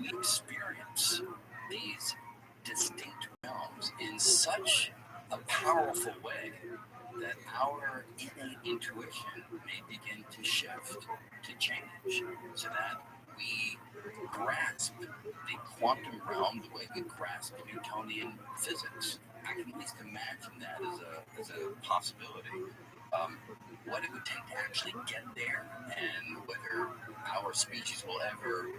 we experience these distinct realms in such a powerful way that our innate intuition may begin to shift, to change, so that we grasp the quantum realm the way we grasp Newtonian physics. I can at least imagine that as a possibility. Um, what it would take to actually get there, and whether our species will ever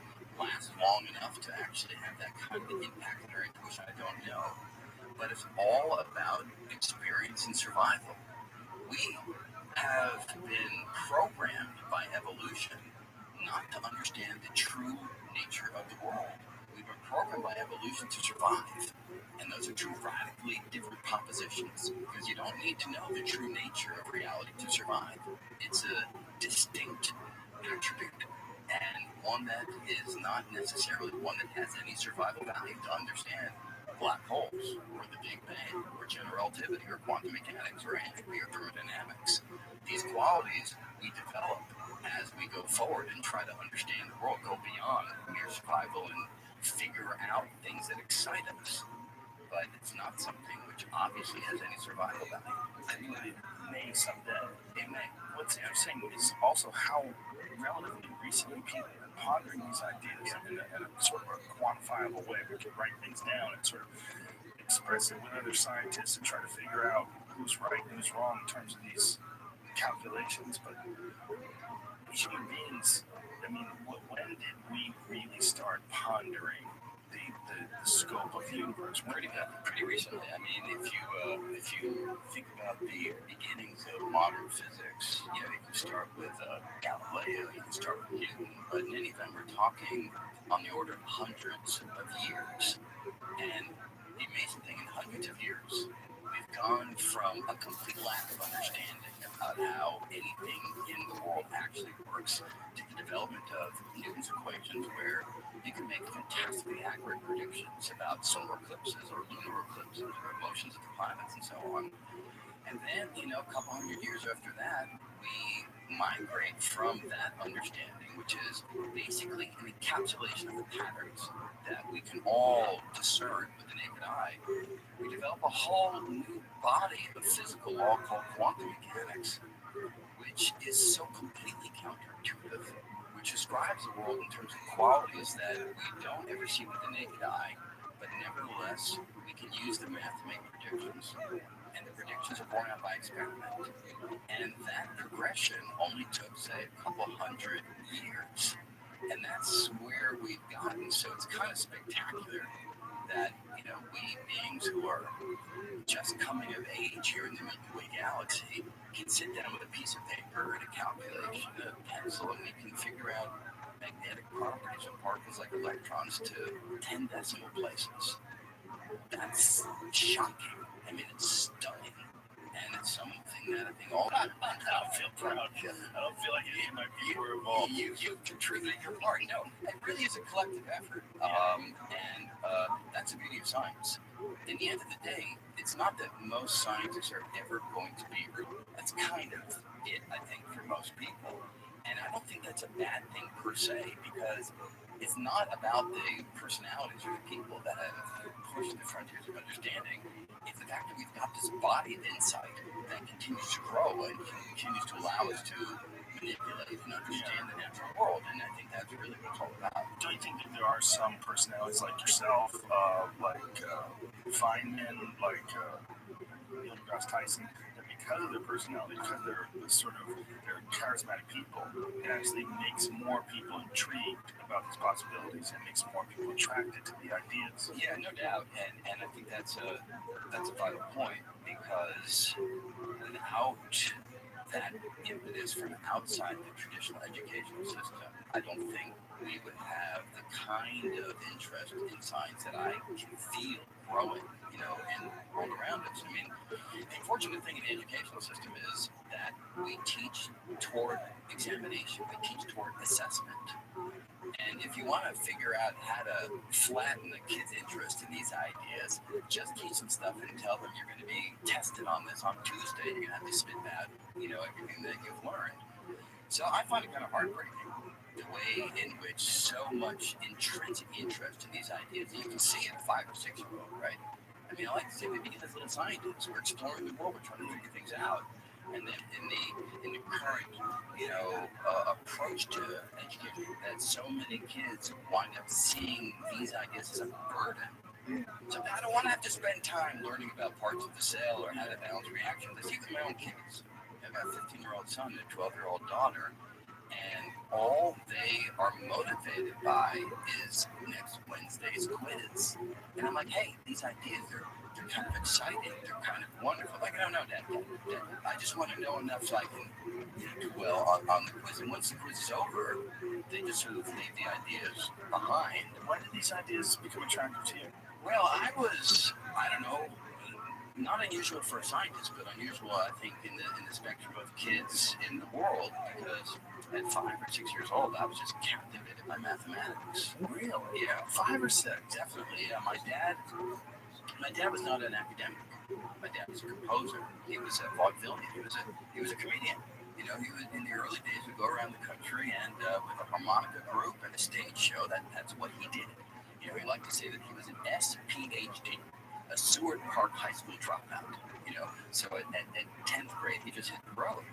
last long enough to actually have that kind of impact on our intuition, I don't know. But it's all about experience and survival. We have been programmed by evolution not to understand the true nature of the world. We've been programmed by evolution to survive. And those are two radically different propositions, because you don't need to know the true nature of reality to survive. It's a distinct attribute, and one that is not necessarily one that has any survival value to understand black holes, or the Big Bang, or general relativity, or quantum mechanics, or entropy, or thermodynamics. These qualities we develop as we go forward and try to understand the world, go beyond mere survival and figure out things that excite us. But it's not something which obviously has any survival value. I mean, it may someday. It may. What's interesting is also how relatively recently people have been pondering these ideas in a sort of a quantifiable way. We can write things down and sort of express it with other scientists and try to figure out who's right and who's wrong in terms of these calculations. But human beings, I mean, when did we really start pondering the scope of the universe? Pretty recently. I mean, if you think about the beginnings of modern physics, you can start with Galileo, you can start with Newton, but in any event, we're talking on the order of hundreds of years. And the amazing thing, in hundreds of years, we've gone from a complete lack of understanding about how anything in the world actually works to the development of Newton's equations, where you can make fantastically accurate predictions about solar eclipses or lunar eclipses or motions of the planets and so on. And then, a couple hundred years after that, we migrate from that understanding, which is basically an encapsulation of the patterns that we can all discern with the naked eye. We develop a whole new body of physical law called quantum mechanics, which is so completely counterintuitive, which describes the world in terms of qualities that we don't ever see with the naked eye, but nevertheless, we can use the math to make predictions. And the predictions are borne out by experiment. And that progression only took, say, a couple hundred years. And that's where we've gotten. So it's kind of spectacular that, we beings who are just coming of age here in the Milky Way galaxy can sit down with a piece of paper and a calculation, a pencil, and we can figure out magnetic properties of particles like electrons to 10 decimal places. That's shocking. I mean, it's stunning. And it's something that I think all I don't feel proud. I don't feel like any of my people were involved. You've contributed your part. No, it really is a collective effort. And that's the beauty of science. In the end of the day, it's not that most scientists are ever going to be rude. That's kind of it, I think, for most people. And I don't think that's a bad thing per se, because it's not about the personalities or the people that have pushed the frontiers of understanding. It's the fact that we've got this body of insight that continues to grow and continues to allow us to manipulate and understand the natural world. And I think that's really what it's all about. Do you think that there are some personalities like yourself, like Feynman, like Neil deGrasse Tyson, that because of their personality, because they're charismatic people, it actually makes more people intrigued about these possibilities and makes more people attracted to the ideas? Yeah, no doubt. And I think that's a vital point, because without that impetus from outside the traditional educational system, I don't think we would have the kind of interest in science that I can feel growing, in the world around us. I mean, the unfortunate thing in the educational system is that we teach toward examination, we teach toward assessment. And if you want to figure out how to flatten the kids' interest in these ideas, just teach them stuff and tell them you're going to be tested on this on Tuesday. You're going to have to spit out, everything that you've learned. So I find it kind of heartbreaking the way in which so much intrinsic interest in these ideas, you can see in a 5 or 6 year old, right? I mean, I like to say we begin as little scientists. We're exploring the world. We're trying to figure things out. And then in the current, approach to education, that so many kids wind up seeing these ideas as a burden. So I don't want to have to spend time learning about parts of the cell or how to balance reactions. I see it with my own kids. I have a 15-year-old son and a 12-year-old daughter, and all they are motivated by is next Wednesday's quiz. And I'm like, hey, these ideas, they're kind of exciting. They're kind of wonderful. Like, I don't know, Dad, I just want to know enough so I can do well on the quiz. And once the quiz is over, they just sort of leave the ideas behind. When did these ideas become attractive to you? Well, I don't know, not unusual for a scientist, but unusual, I think, in the spectrum of kids in the world, because at 5 or 6 years old, I was just captivated by mathematics. Really? Yeah, 5 or 6? definitely. Yeah, my dad was not an academic. My dad was a composer. He was a vaudevillian. He was a comedian. You know, he was in the early days. Would go around the country and with a harmonica group and a stage show. That's what he did. You know, he liked to say that he was an SPHD, a Seward Park High School dropout. You know, so at 10th grade he just hit the road.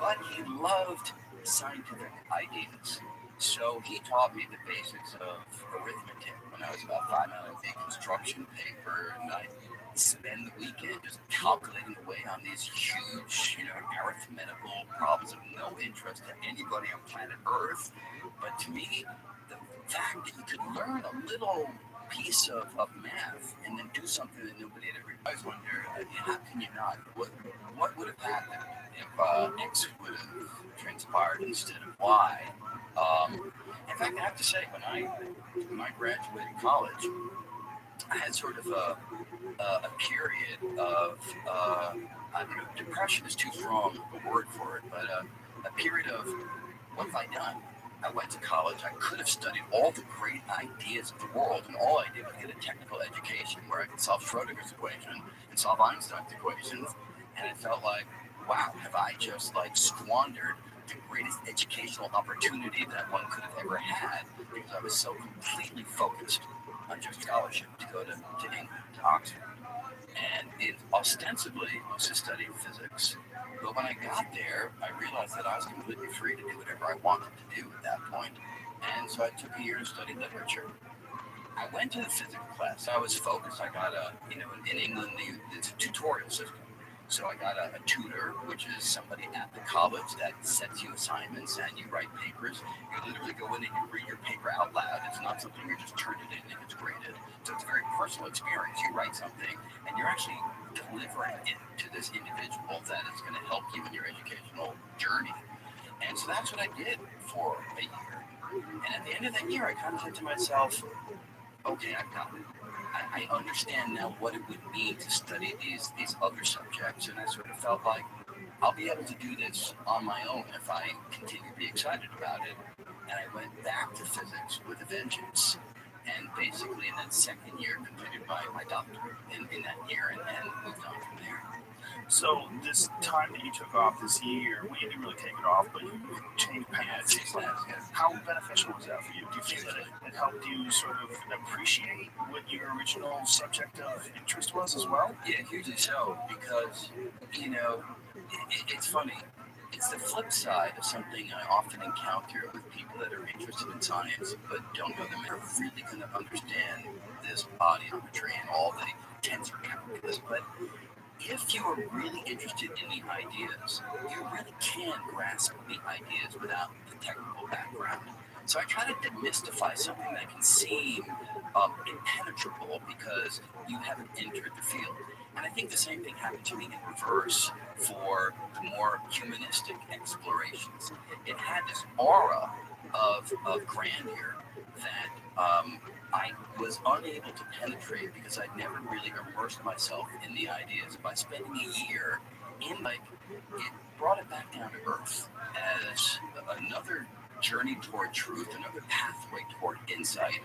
But he loved scientific ideas. So he taught me the basics of arithmetic when I was about 5. I would take construction paper and I spend the weekend just calculating away on these huge, arithmetical problems of no interest to anybody on planet Earth. But to me, the fact that you could learn a little piece of math and then do something that nobody had ever. I always wonder, how can you not? What would have happened if X would have transpired instead of Y? In fact, I have to say, when I graduated college, I had sort of a period of, I don't know, depression is too strong a word for it, but a period of, what have I done? I went to college. I could have studied all the great ideas of the world, and all I did was get a technical education where I could solve Schrodinger's equation and solve Einstein's equations, and it felt like, wow, have I just squandered the greatest educational opportunity that one could have ever had, because I was so completely focused on just scholarship to go to England, to Oxford. And it ostensibly was to study physics. But when I got there, I realized that I was completely free to do whatever I wanted to do at that point. And so I took a year to study literature. I went to the physics class. I was focused. I got in England, it's a tutorial system. So I got a tutor, which is somebody at the college that sets you assignments and you write papers. You literally go in and you read your paper out loud. It's not something you just turn it in and it's graded. So it's a very personal experience. You write something and you're actually delivering it to this individual that is going to help you in your educational journey. And so that's what I did for a year. And at the end of that year, I kind of said to myself, okay, I've got it. I understand now what it would mean to study these other subjects, and I sort of felt like I'll be able to do this on my own if I continue to be excited about it. And I went back to physics with a vengeance, and basically in that second year completed my doctorate in that year, and moved on from there. So this time that you took off this year, well, you didn't really take it off, but you changed paths. How beneficial was that for you? Do you feel that it helped you sort of appreciate what your original subject of interest was as well? Yeah, hugely so, because, it's funny. It's the flip side of something I often encounter with people that are interested in science but don't know them are really going to understand this audiometry and all the tensor calculus. But if you are really interested in the ideas, you really can grasp the ideas without the technical background. So I try to demystify something that can seem impenetrable because you haven't entered the field. And I think the same thing happened to me in reverse for the more humanistic explorations. It had this aura of grandeur that I was unable to penetrate because I'd never really immersed myself in the ideas. By spending a year it brought it back down to earth as another journey toward truth, another pathway toward insight,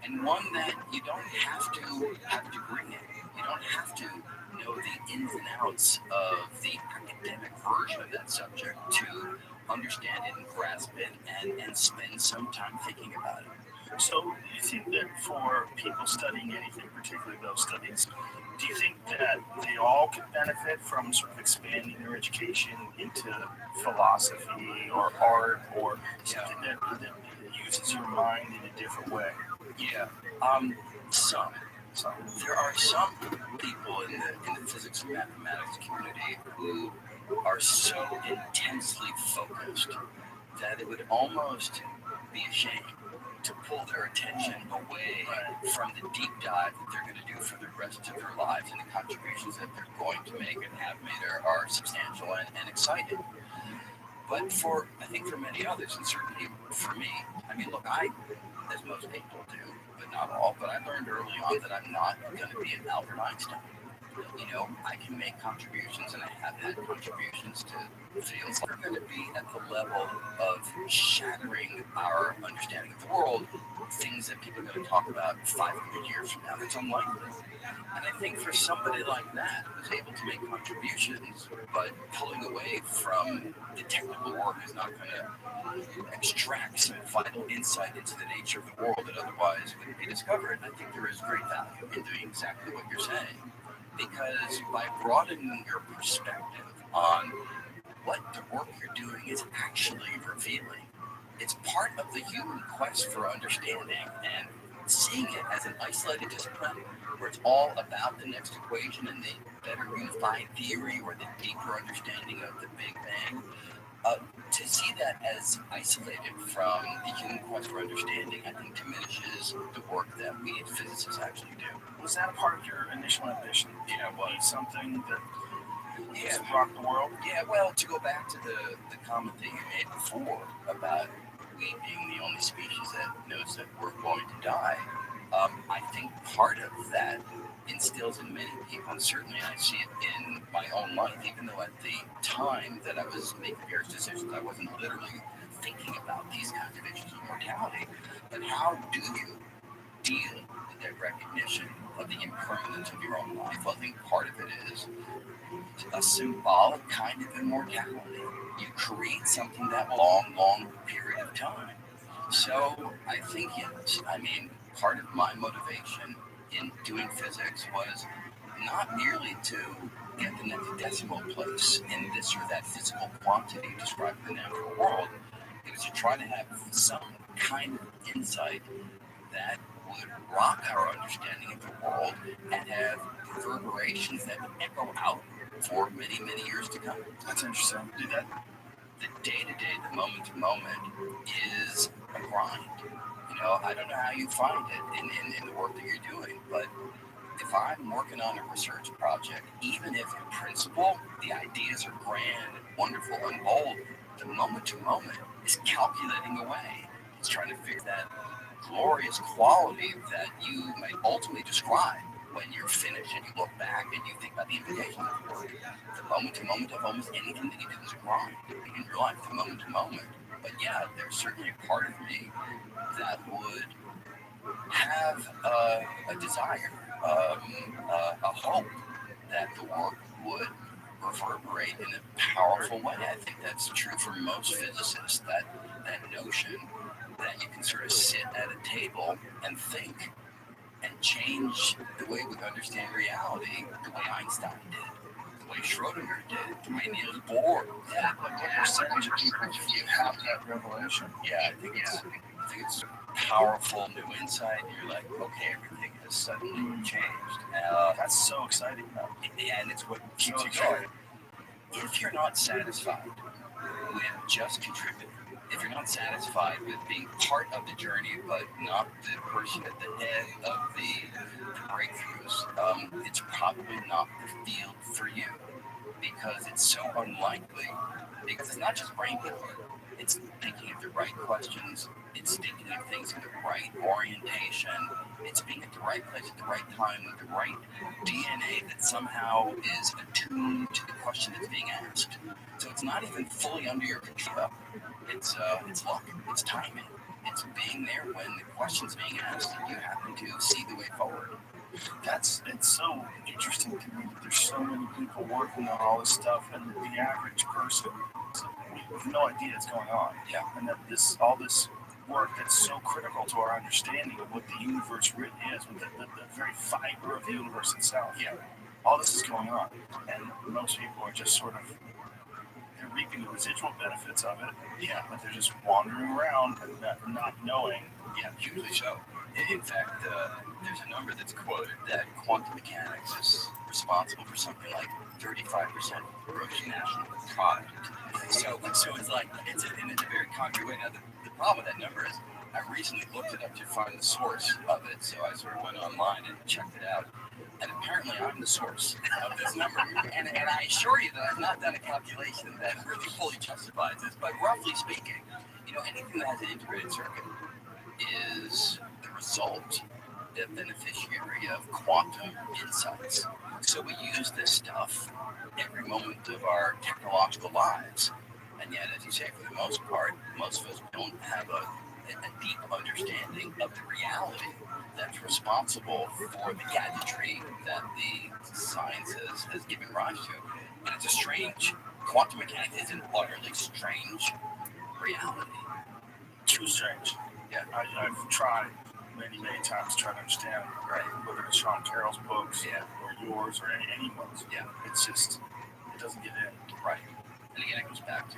and one that you don't have to have a degree in. You don't have to know the ins and outs of the academic version of that subject to understand it and grasp it and spend some time thinking about it. So, do you think that for people studying anything, particularly those studies, do you think that they all could benefit from sort of expanding their education into philosophy or art or something that uses your mind in a different way? Yeah. Some. So, There are some people in the physics and mathematics community who are so intensely focused that it would almost be a shame to pull their attention away from the deep dive that they're going to do for the rest of their lives, and the contributions that they're going to make and have made are substantial and exciting. But I think for many others, and certainly for me, I mean, look, as most people do, but not all, but I learned early on that I'm not going to be an Albert Einstein. I can make contributions, and I have had contributions to fields that are going to be at the level of shattering our understanding of the world, things that people are going to talk about 500 years from now. That's unlikely. And I think for somebody like that who's able to make contributions, but pulling away from the technical work is not going to extract some vital insight into the nature of the world that otherwise wouldn't be discovered, I think there is great value in doing exactly what you're saying. Because by broadening your perspective on what the work you're doing is actually revealing, it's part of the human quest for understanding, and seeing it as an isolated discipline where it's all about the next equation and the better unified theory or the deeper understanding of the Big Bang. To see that as isolated from the human quest for understanding, I think diminishes the work that we as physicists actually do. Was that a part of your initial ambition? Yeah, it was. Something that Yeah, rock the world? Yeah, well, to go back to the comment that you made before about we being the only species that knows that we're going to die, I think part of that instills in many people, and certainly I see it in my own life, even though at the time that I was making various decisions, I wasn't literally thinking about these kinds of issues of mortality. But how do you deal with that recognition of the impermanence of your own life? Well, I think part of it is a symbolic kind of immortality. You create something that will long period of time. So I think yes. I mean, part of my motivation in doing physics was not merely to get the next decimal place in this or that physical quantity described in the natural world. It was to try to have some kind of insight that would rock our understanding of the world and have reverberations that would echo out for many, many years to come. That's interesting. Do that. The day-to-day, the moment-to-moment is a grind. I don't know how you find it in the work that you're doing, but if I'm working on a research project, even if in principle the ideas are grand, wonderful, and bold, the moment-to-moment is calculating away. It's trying to figure that glorious quality that you may ultimately describe when you're finished and you look back and you think about the implications of the work. The moment to moment of almost anything that you do is a grind in your life, the moment to moment. But yeah, there's certainly a part of me that would have a desire, a hope that the work would reverberate in a powerful way. I think that's true for most physicists, that notion that you can sort of sit at a table and think and change the way we understand reality the way Einstein did, the way Schrodinger did, the way Niels Bohr did. What percentage of people do you have that revelation? Yeah, I think it's powerful new insight. You're like, okay, everything has suddenly changed. That's so exciting, though. And it's what keeps you going. If you're not satisfied with just contributing, if you're not satisfied with being part of the journey but not the person at the head of the breakthroughs, it's probably not the field for you, because it's so unlikely, because it's not just brain power, it's thinking of the right questions, it's thinking of things in the right orientation, it's being at the right place at the right time with the right DNA that somehow is attuned to the question that's being asked. So it's not even fully under your control. It's luck, it's timing, it's being there when the question's being asked and you happen to see the way forward. It's so interesting to me that there's so many people working on all this stuff, and the average person with no idea what's going on. Yeah. And that all this work that's so critical to our understanding of what the universe really is, with the very fiber of the universe itself. Yeah. All this is going on, and most people are just sort of they're reaping the residual benefits of it. Yeah. But they're just wandering around and not knowing. Yeah, usually so. In fact, there's a number that's quoted that quantum mechanics is responsible for something like 35% of the gross national product. So it's like, it's a very concrete way. Now, the problem with that number is I recently looked it up to find the source of it, so I sort of went online and checked it out. And apparently I'm the source of this number. And I assure you that I've not done a calculation that really fully justifies this, but roughly speaking, anything that has an integrated circuit is the result, the beneficiary of quantum insights. So we use this stuff every moment of our technological lives. And yet, as you say, for the most part, most of us don't have a deep understanding of the reality that's responsible for the gadgetry that the science has given rise to. And it's a strange, quantum mechanics is an utterly strange reality. Too strange. Yeah. I've tried many times to try to understand, right, whether it's Sean Carroll's books, yeah, or yours, or anyone's. Yeah. It's just, it doesn't get in. Right. And again, it goes back to,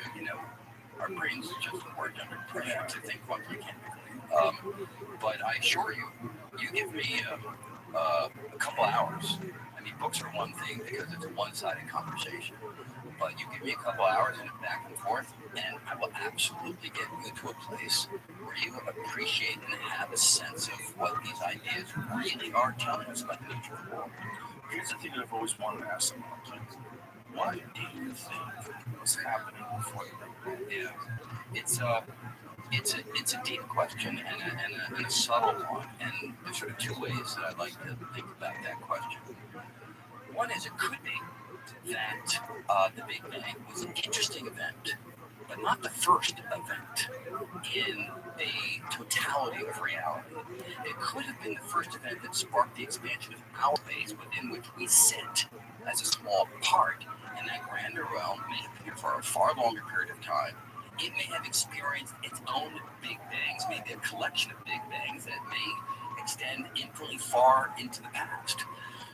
our brains just weren't under pressure to think quantum mechanically. But I assure you, you give me a couple hours. I mean, books are one thing because it's a one-sided conversation. But you give me a couple hours and back and forth, and I will absolutely get you to a place where you appreciate and have a sense of what these ideas really are telling us about the nature of the world. Here's the thing that I've always wanted to ask someone, like, what do you think was happening before the Big Bang? Yeah, it's a deep question and a subtle one, and there's sort of two ways that I'd like to think about that question. One is, it could be that the Big Bang was an interesting event, but not the first event in the totality of reality. It could have been the first event that sparked the expansion of our space within which we sit as a small part in that grander realm, may have been here for a far longer period of time. It may have experienced its own Big Bangs, maybe a collection of Big Bangs that may extend infinitely far into the past.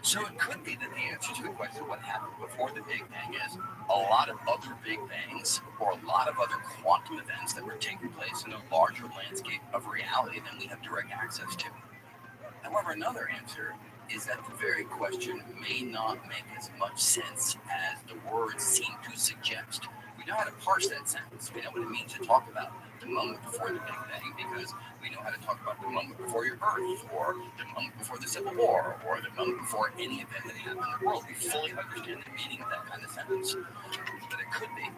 So it could be that the answer to the question of what happened before the Big Bang is a lot of other Big Bangs or a lot of other quantum events that were taking place in a larger landscape of reality than we have direct access to. However, another answer is that the very question may not make as much sense as the words seem to suggest. We know how to parse that sentence. We know what it means to talk about the moment before the Big Bang because we know how to talk about the moment before your birth, or the moment before the Civil War, or the moment before any event that happened in the world. We fully understand the meaning of that kind of sentence. But it could be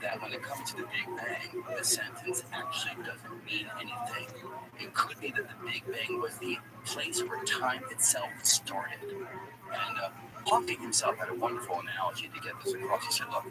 that when it comes to the Big Bang, the sentence actually doesn't mean anything. It could be that the Big Bang was the place where time itself started. And Hawking himself had a wonderful analogy to get this across. He said, look,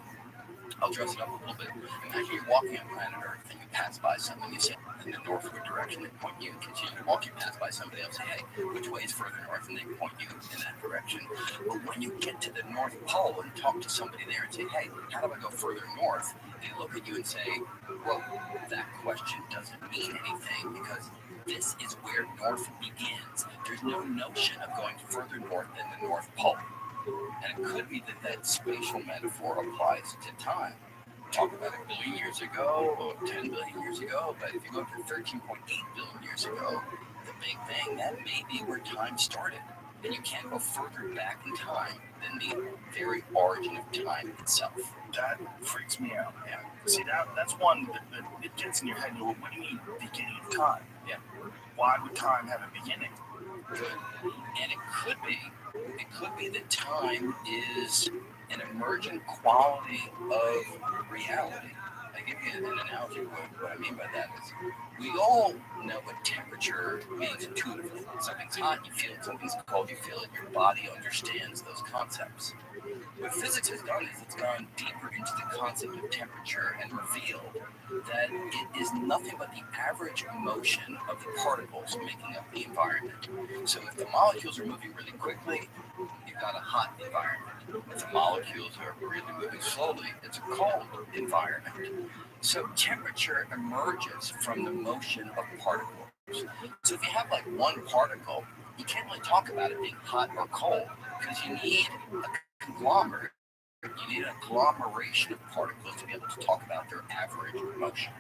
I'll dress it up a little bit. Imagine you're walking on planet Earth and you pass by someone, you say in the northward direction, they point you, continue to walk, you pass by somebody else, say, hey, which way is further north? And they point you in that direction. But when you get to the North Pole and talk to somebody there and say, hey, how do I go further north? They look at you and say, well, that question doesn't mean anything because this is where north begins. There's no notion of going further north than the North Pole. And it could be that that spatial metaphor applies to time. Talk about a billion years ago or 10 billion years ago, but if you go to 13.8 billion years ago, the Big Bang, that may be where time started. And you can't go further back in time than the very origin of time itself. That freaks me out. Yeah. See, that's one that it gets in your head. What do you mean, beginning of time? Yeah. Why would time have a beginning? Good. And it could be that time is an emergent quality of reality. I give you an analogy. What I mean by that is we all know what temperature means intuitively. Something's hot, you feel it. Something's cold, you feel it. Your body understands those concepts. What physics has done is it's gone deeper into the concept of temperature and revealed that it is nothing but the average motion of the particles making up the environment. So if the molecules are moving really quickly, you've got a hot environment. If the molecules are really moving slowly, it's a cold environment. So temperature emerges from the motion of particles. So if you have like one particle, you can't really talk about it being hot or cold because you need a conglomerate. You need an agglomeration of particles to be able to talk about their average motion.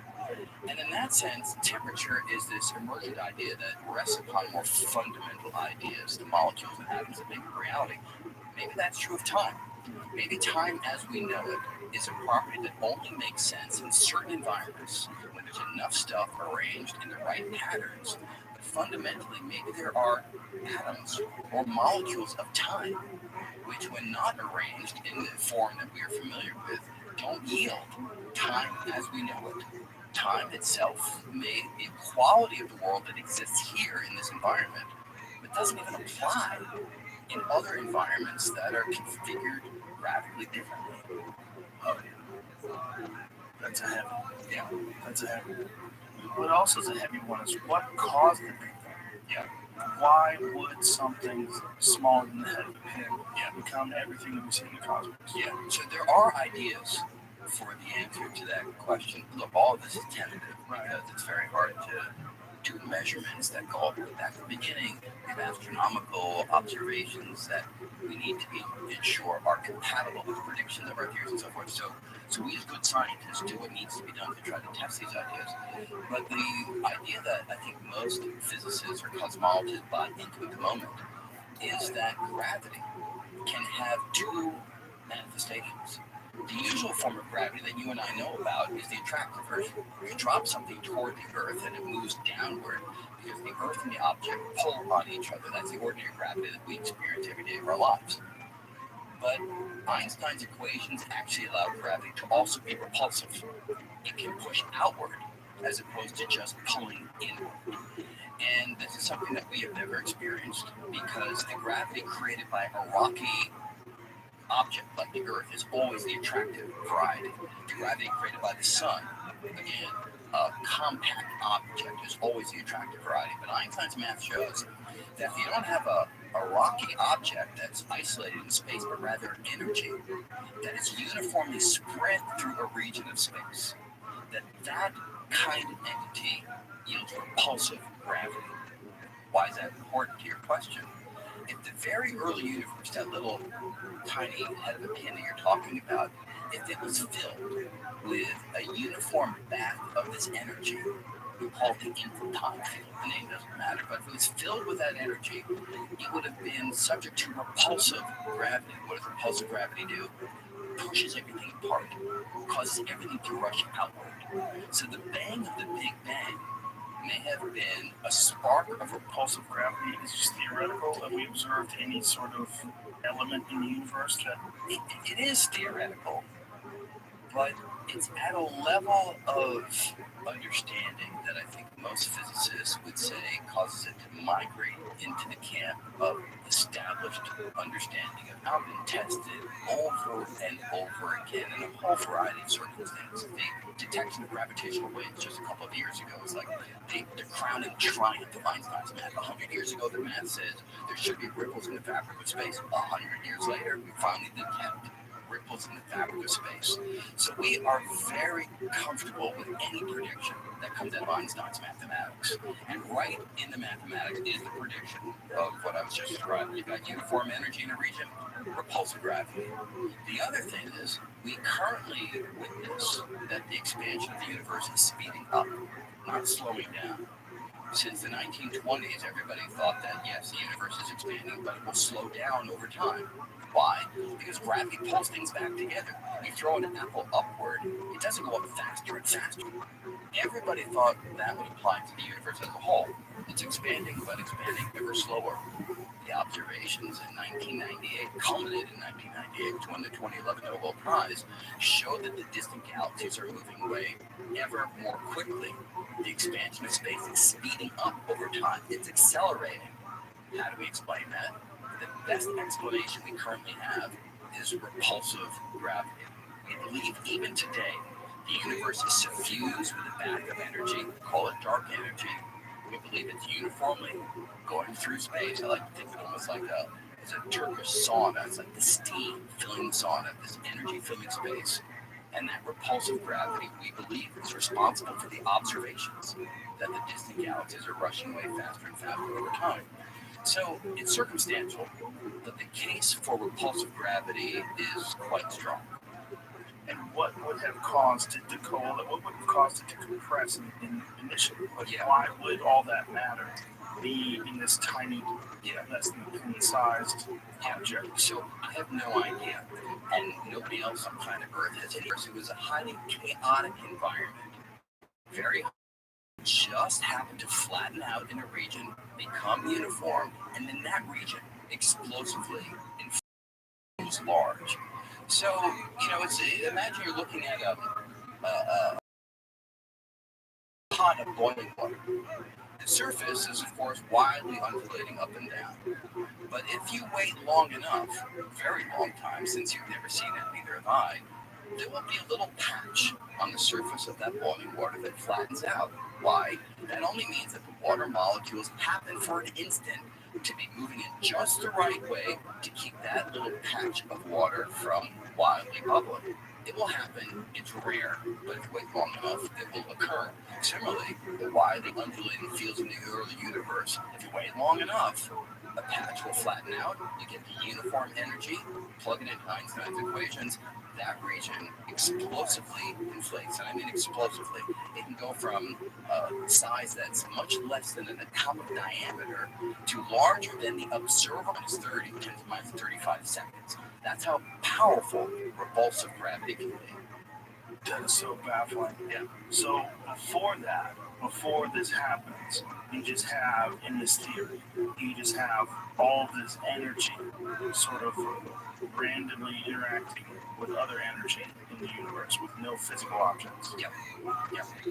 And in that sense, temperature is this emergent idea that rests upon more fundamental ideas, the molecules and atoms that make up reality. Maybe that's true of time. Maybe time as we know it is a property that only makes sense in certain environments when there's enough stuff arranged in the right patterns. But fundamentally, maybe there are atoms or molecules of time which, when not arranged in the form that we are familiar with, don't yield time as we know it. Time itself made a quality of the world that exists here in this environment, but doesn't even apply in other environments that are configured radically differently. Oh, that's a heavy. Yeah, That's a heavy one. What also is a heavy one is what caused the Big Bang? yeah, Why would something smaller than the head of a pin yeah, become everything that we see in the cosmos? yeah. So there are ideas for the answer to that question. Look, all of this is tentative because it's very hard to do measurements that go back to the beginning. We have astronomical observations that we need to ensure are compatible with predictions of our theories and so forth. So we as good scientists do what needs to be done to try to test these ideas. But the idea that I think most physicists or cosmologists buy into at the moment is that gravity can have two manifestations. The usual form of gravity that you and I know about is the attractive version. You drop something toward the Earth and it moves downward because the Earth and the object pull on each other. That's the ordinary gravity that we experience every day of our lives. But Einstein's equations actually allow gravity to also be repulsive. It can push outward as opposed to just pulling inward. And this is something that we have never experienced because the gravity created by a rocky object like the Earth is always the attractive variety. The gravity created by the Sun, again, a compact object is always the attractive variety. But Einstein's math shows that if you don't have a rocky object that's isolated in space, but rather energy that is uniformly spread through a region of space, that kind of entity yields repulsive gravity. Why is that important to your question? If the very early universe, that little tiny head of a pin that you're talking about, if it was filled with a uniform bath of this energy, we call it the infiniton field. The name doesn't matter, but if it was filled with that energy, it would have been subject to repulsive gravity. What does repulsive gravity do? Pushes everything apart, causes everything to rush outward. So the bang of the Big Bang may have been a spark of Repulsive gravity is just theoretical. Have we observed any sort of element in the universe that it is theoretical, but it's at a level of understanding that I think most physicists would say causes it to migrate into the camp of established understanding of how been tested over and over again in a whole variety of circumstances. The detection of gravitational waves just a couple of years ago was like the crowning triumph of Einstein's math. 100 years ago, the math says there should be ripples in the fabric of space. 100 years later, we finally detect ripples in the fabric of space. So we are very comfortable with any prediction that comes out of Einstein's mathematics. And right in the mathematics is the prediction of what I was just describing. You've got uniform energy in a region, repulsive gravity. The other thing is we currently witness that the expansion of the universe is speeding up, not slowing down. Since the 1920s, everybody thought that yes, the universe is expanding, but it will slow down over time. Why? Because gravity pulls things back together. You throw an apple upward, it doesn't go up faster and faster. Everybody thought that would apply to the universe as a whole. It's expanding, but expanding ever slower. The observations in 1998, culminated in 1998, which won the 2011 Nobel Prize, showed that the distant galaxies are moving away ever more quickly. The expansion of space is speeding up over time. It's accelerating. How do we explain that? The best explanation we currently have is repulsive gravity. We believe even today the universe is suffused with a bag of energy, call it dark energy. We believe it's uniformly going through space. I like to think of it almost like it's a Turkish sauna. It's like the steam filling the sauna, this energy filling space. And that repulsive gravity, we believe, is responsible for the observations that the distant galaxies are rushing away faster and faster over time. So it's circumstantial, but the case for repulsive gravity is quite strong. And what would have caused it to coalesce? What would have caused it to compress initially? Yeah. Why would all that matter be in this tiny, less than pin-sized object? So I have no idea, and nobody else on planet Earth has any. It was a highly chaotic environment, very just happened to flatten out in a region, become uniform, and then that region explosively inflames large. So it's imagine you're looking at a pot of boiling water. The surface is, of course, wildly undulating up and down. But if you wait long enough, very long time, since you've never seen it, neither have I, there will be a little patch on the surface of that boiling water that flattens out. Why? That only means that the water molecules happen for an instant to be moving in just the right way to keep that little patch of water from wildly bubbling. It will happen, it's rare, but if you wait long enough, it will occur. Similarly, the widely undulating fields in the early universe, if you wait long enough, a patch will flatten out, you get the uniform energy, plug it into Einstein's equations, that region explosively inflates. And I mean explosively. It can go from a size that's much less than an atomic diameter to larger than the observable minus 30, 10 to the minus 35 seconds. That's how powerful repulsive gravity can be. That is so baffling. Yeah. So before this happens, you just have, in this theory, you just have all this energy sort of randomly interacting with other energy in the universe with no physical objects. Yep.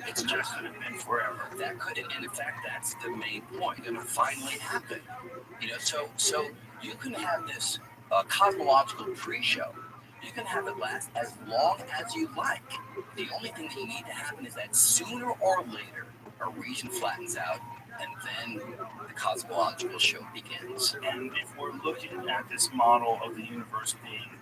It's just could have been forever. That could, and in fact, that's the main point. And it finally happened. So you can have this cosmological pre-show. You can have it last as long as you like. The only thing that you need to happen is that sooner or later, a region flattens out, and then the cosmological show begins. And if we're looking at this model of the universe being